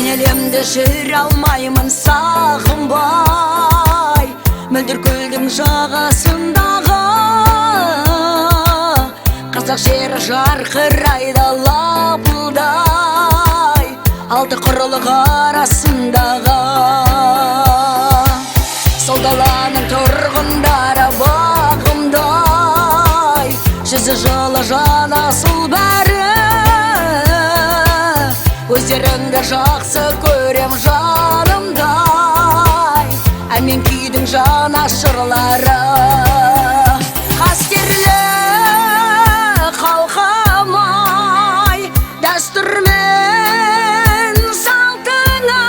елемді жүре алмаймын сағынбай, мөлдір көлдің жағасындағы қазақ жері жарқырайды лапылдай, алты құрлық арасындағы сол даланың тұрғындары бағымдай, жүзі жылы жанасыл бәрі, өздеріңді жақсы көрем жанымдай, әмен күйдің жанашырлары. Қастерлі қалқамай, дәстүрмен салтына,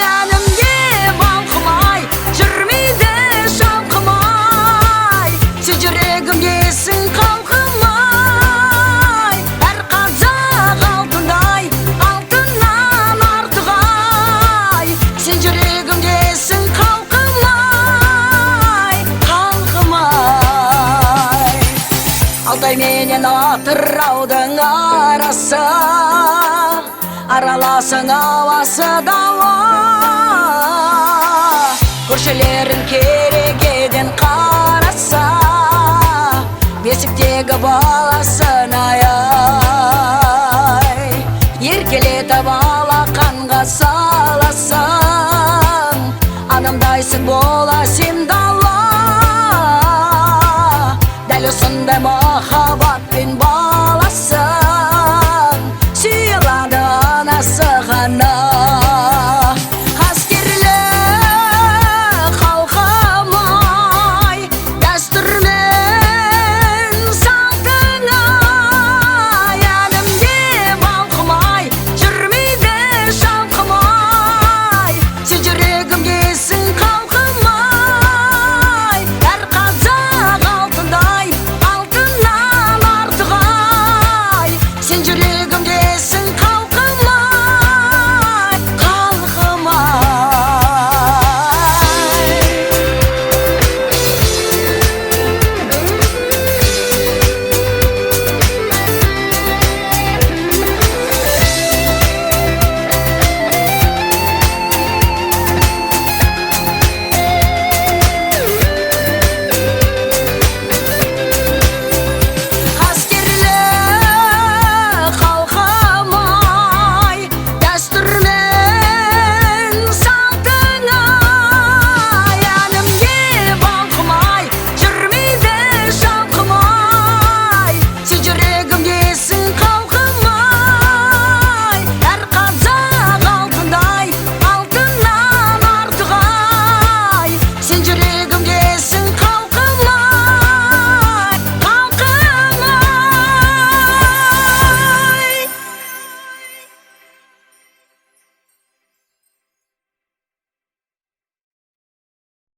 әнімде балқымай, жүрмейді шалқымай, сен жүрегімдесің қалқымай, әр қазақ алтындай, алтыннан артығай, сен жүрегімдесің қалқымай, қалқымай. Алтай менен Атыраудың арасы, араласың ауасы дауа, көршілерін керегеден қараса, бесіктегі баласын аяй, еркелетіп алақанға саласың, анамдайсың бола